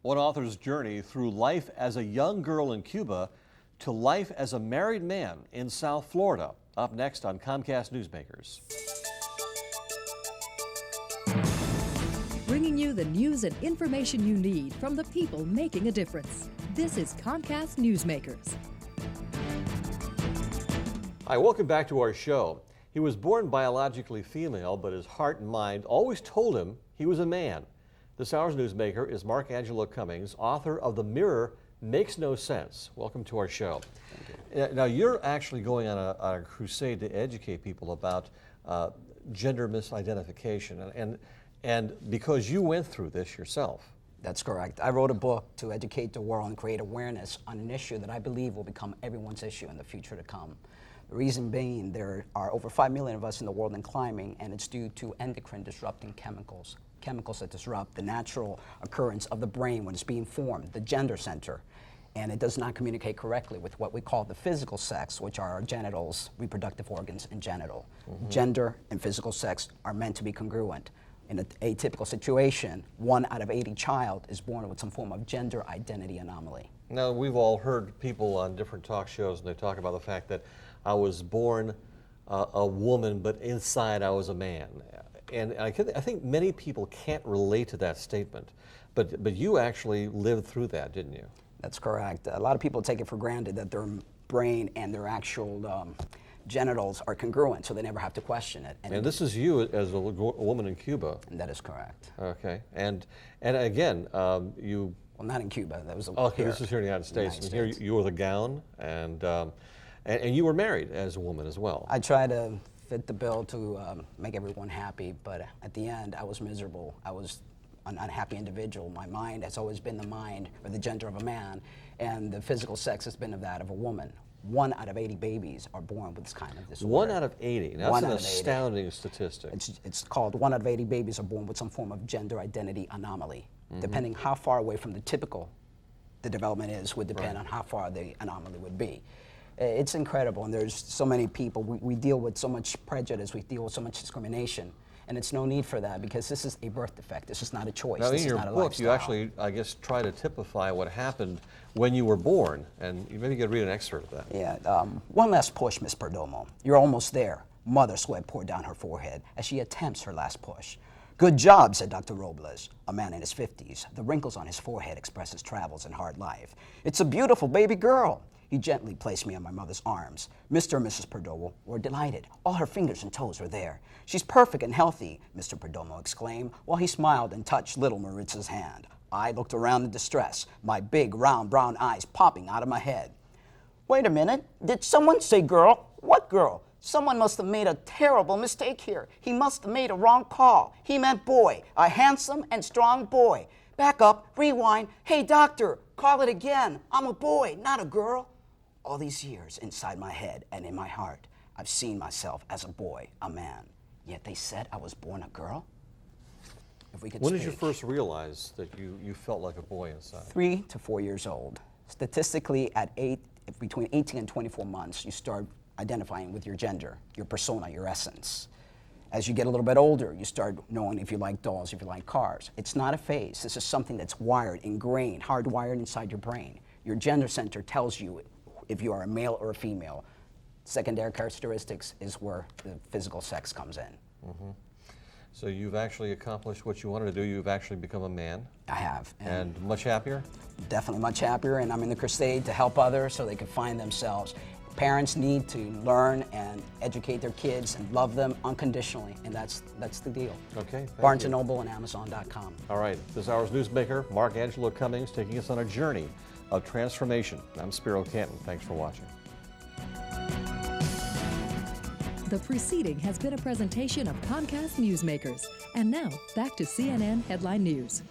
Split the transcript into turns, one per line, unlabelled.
One author's journey through life as a young girl in Cuba to life as a married man in South Florida. Up next on Comcast Newsmakers.
Bringing you the news and information you need from the people making a difference. This is Comcast Newsmakers.
Hi, welcome back to our show. He was born biologically female, but his heart and mind always told him he was a man. This hour's newsmaker is Mark Angelo Cummings, author of The Mirror Makes No Sense. Welcome to our show. Thank you. Now, you're actually going on a crusade to educate people about gender misidentification, and because you went through this yourself.
That's correct. I wrote a book to educate the world and create awareness on an issue that I believe will become everyone's issue in the future to come. The reason being, there are over 5 million of us in the world and climbing, and it's due to endocrine disrupting chemicals that disrupt the natural occurrence of the brain when it's being formed, the gender center. And it does not communicate correctly with what we call the physical sex, which are our genitals, reproductive organs, and genital. Mm-hmm. Gender and physical sex are meant to be congruent. In an atypical situation, 1 out of 80 child is born with some form of gender identity anomaly.
Now, we've all heard people on different talk shows, and they talk about the fact that I was born a woman, but inside I was a man. And I think many people can't relate to that statement, but you actually lived through that, didn't you?
That's correct. A lot of people take it for granted that their brain and their actual genitals are congruent, so they never have to question it.
And this is you as a woman in Cuba.
And that is correct.
Okay. And again, you...
Well, not in Cuba. That was
okay, here. This is here in the United States. And here you wore the gown, and you were married as a woman as well.
I tried to fit the bill to make everyone happy, but at the end, I was miserable. I was an unhappy individual. My mind has always been the mind or the gender of a man, and the physical sex has been of that of a woman. 1 out of 80 babies are born with this kind of disorder.
1 out of 80. That's an astounding statistic.
It's called 1 out of 80 babies are born with some form of gender identity anomaly. Mm-hmm. Depending how far away from the typical the development is would depend on how far the anomaly would be. It's incredible, and there's so many people. We deal with so much prejudice, we deal with so much discrimination, and it's no need for that because this is a birth defect. This is not a choice.
Now,
this
in
is
your
not a
book,
lifestyle.
you actually, I guess, try to typify what happened when you were born, and maybe you could read an excerpt of that.
Yeah. One last push, Miss Perdomo. You're almost there. Mother sweat poured down her forehead as she attempts her last push. Good job, said Dr. Robles, a man in his 50s. The wrinkles on his forehead express his travels and hard life. It's a beautiful baby girl. He gently placed me on my mother's arms. Mr. and Mrs. Perdomo were delighted. All her fingers and toes were there. She's perfect and healthy, Mr. Perdomo exclaimed, while he smiled and touched little Maritza's hand. I looked around in distress, my big, round, brown eyes popping out of my head. Wait a minute. Did someone say girl? What girl? Someone must have made a terrible mistake here. He must have made a wrong call. He meant boy, a handsome and strong boy. Back up, rewind. Hey, doctor, call it again. I'm a boy, not a girl. All these years inside my head and in my heart, I've seen myself as a boy, a man. Yet they said I was born a girl? If we could
When
speak.
did you first realize that you felt like a boy inside?
3 to 4 years old. Statistically, at between 18 and 24 months, you start identifying with your gender, your persona, your essence. As you get a little bit older, you start knowing if you like dolls, if you like cars. It's not a phase. This is something that's wired, ingrained, hardwired inside your brain. Your gender center tells you if you are a male or a female. Secondary characteristics is where the physical sex comes in.
Mm-hmm. So you've actually accomplished what you wanted to do. You've actually become a man.
I have.
And much happier?
Definitely much happier, and I'm in the crusade to help others so they can find themselves. Parents need to learn and educate their kids and love them unconditionally, and that's the deal.
Okay.
Barnes & Noble and Amazon.com.
All right. This hour's newsmaker, Mark Angelo Cummings, taking us on a journey of transformation. I'm Spiro Canton. Thanks for watching.
The preceding has been a presentation of Comcast Newsmakers. And now, back to CNN Headline News.